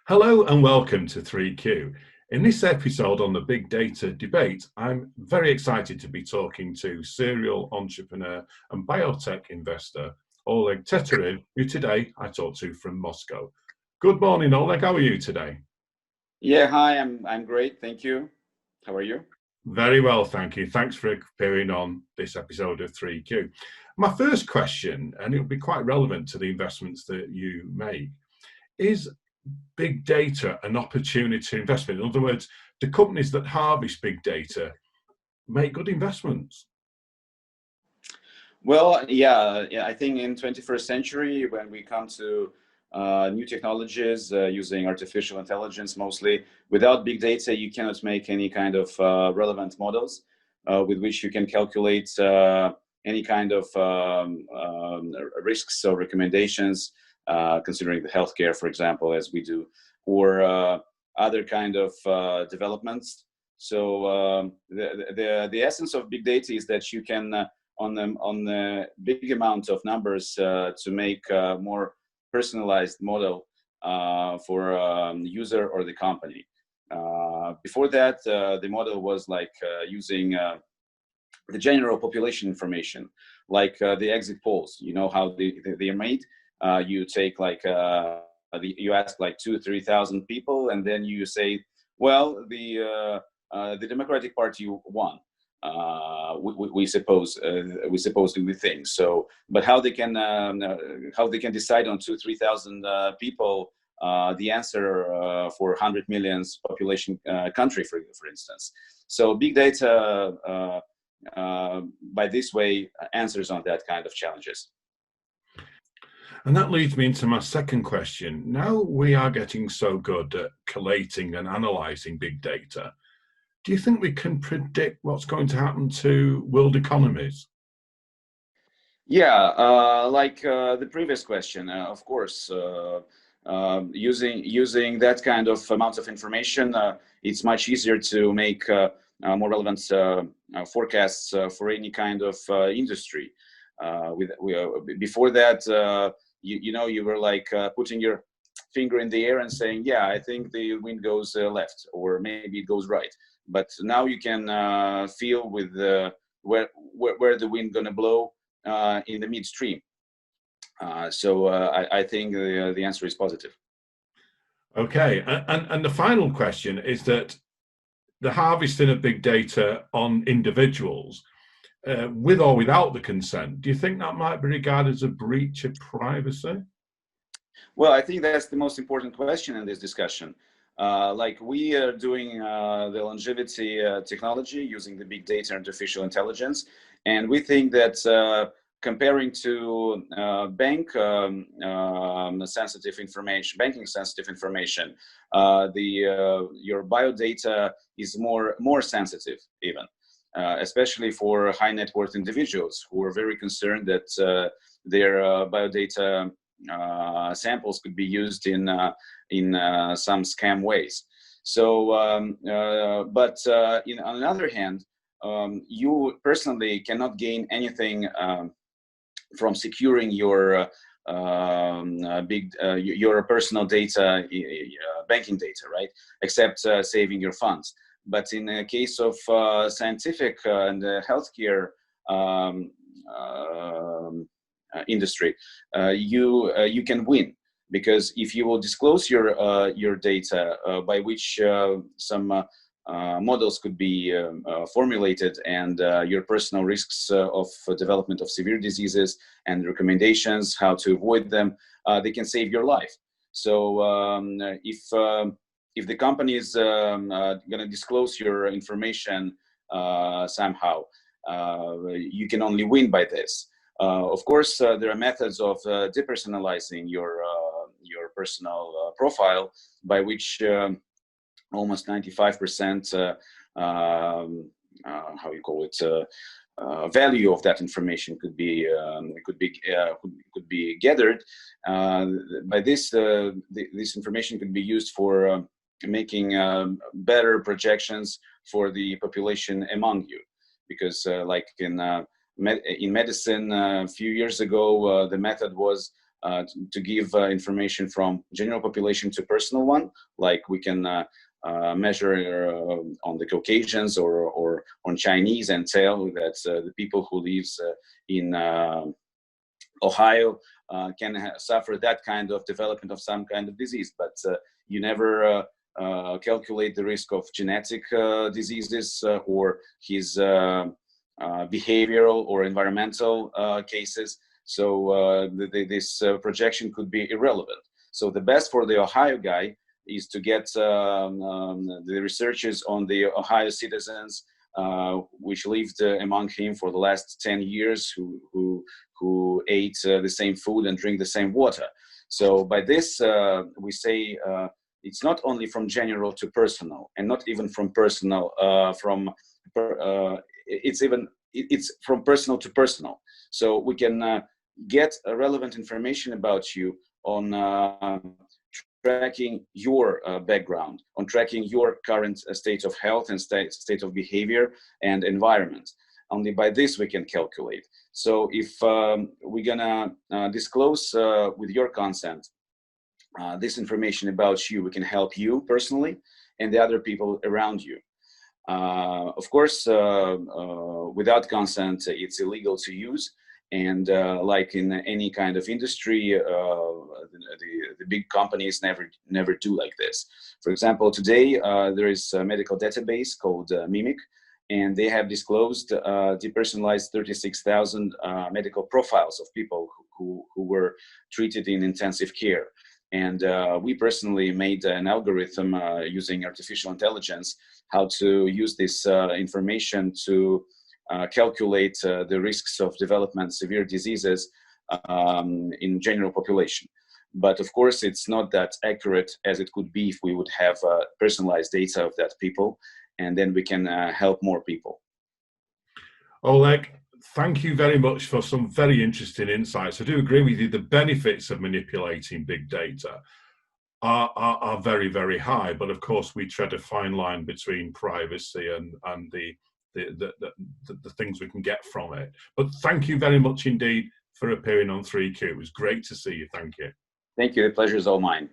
Hello and welcome to 3Q. In this episode on the big data debate, I'm very excited to be talking to serial entrepreneur and biotech investor Oleg Teterin, who today I talk to from Moscow. Good morning, Oleg. How are you today? Yeah, hi, I'm great, thank you. How are you? Very well, thank you. Thanks for appearing on this episode of 3Q. My first question, and it'll be quite relevant to the investments that you make, is big data an opportunity investment? In other words, the companies that harvest big data make good investments? Well, yeah, I think in 21st century, when we come to new technologies using artificial intelligence mostly, without big data, you cannot make any kind of relevant models with which you can calculate any kind of risks or recommendations, considering the healthcare, for example, as we do, or other kind of developments. So the essence of big data is that you can on the big amount of numbers to make a more personalized model for user or the company. Before that, the model was like using the general population information, like the exit polls. You know how they are made. You take like you ask like 2,000-3,000 people, and then you say, well, the Democratic Party won. We supposedly think so, but how they can decide on 2,000-3,000 people the answer for 100 millions population country, for instance. So big data by this way answers on that kind of challenges. And that leads me into my second question. Now we are getting so good at collating and analysing big data, do you think we can predict what's going to happen to world economies? Yeah, like the previous question, of course, using that kind of amount of information, it's much easier to make more relevant forecasts for any kind of industry. Before that, you were like putting your finger in the air and saying, yeah, I think the wind goes left, or maybe it goes right. But now you can feel with where the wind gonna blow in the midstream. So I think the answer is positive. Okay, and the final question is that the harvesting of big data on individuals, with or without the consent, do you think that might be regarded as a breach of privacy? Well, I think that's the most important question in this discussion. Like we are doing the longevity technology using the big data and artificial intelligence, and we think that comparing to banking sensitive information, your biodata is more sensitive even, especially for high net worth individuals who are very concerned that their biodata samples could be used in some scam ways. So, but on the other hand, you personally cannot gain anything from securing your your personal data, banking data, right? Except saving your funds. But in the case of scientific and healthcare industry, you can win, because if you will disclose your data by which some models could be formulated, and your personal risks of development of severe diseases and recommendations how to avoid them, they can save your life. So if the company is going to disclose your information somehow, you can only win by this. Of course, there are methods of depersonalizing your personal profile, by which almost 95% how you call it value of that information could be gathered. By this, this information could be used for making better projections for the population among you, because like in medicine a few years ago, the method was to give information from general population to personal one, like we can measure on the Caucasians or on Chinese and tell that the people who lives in Ohio can suffer that kind of development of some kind of disease, but you never calculate the risk of genetic diseases or his behavioral or environmental cases. So this projection could be irrelevant. So the best for the Ohio guy is to get the researchers on the Ohio citizens which lived among him for the last 10 years, who ate the same food and drink the same water. So by this, we say it's not only from general to personal, and not even from personal, it's from personal to personal. So we can get relevant information about you on tracking your background, on tracking your current state of health and state of behavior and environment. Only by this we can calculate. So if we're gonna disclose with your consent this information about you, we can help you personally and the other people around you. Of course, without consent, it's illegal to use. And like in any kind of industry, the big companies never do like this. For example, today there is a medical database called Mimic, and they have disclosed depersonalized 36,000 medical profiles of people who were treated in intensive care. And we personally made an algorithm using artificial intelligence how to use this information to calculate the risks of development severe diseases in general population. But of course, it's not that accurate as it could be if we would have personalized data of that people, and then we can help more people. Oleg, thank you very much for some very interesting insights. I do agree with you. The benefits of manipulating big data are very, very high, but of course we tread a fine line between privacy and the things we can get from it. But thank you very much indeed for appearing on 3Q. It was great to see you. Thank you. Thank you. The pleasure is all mine.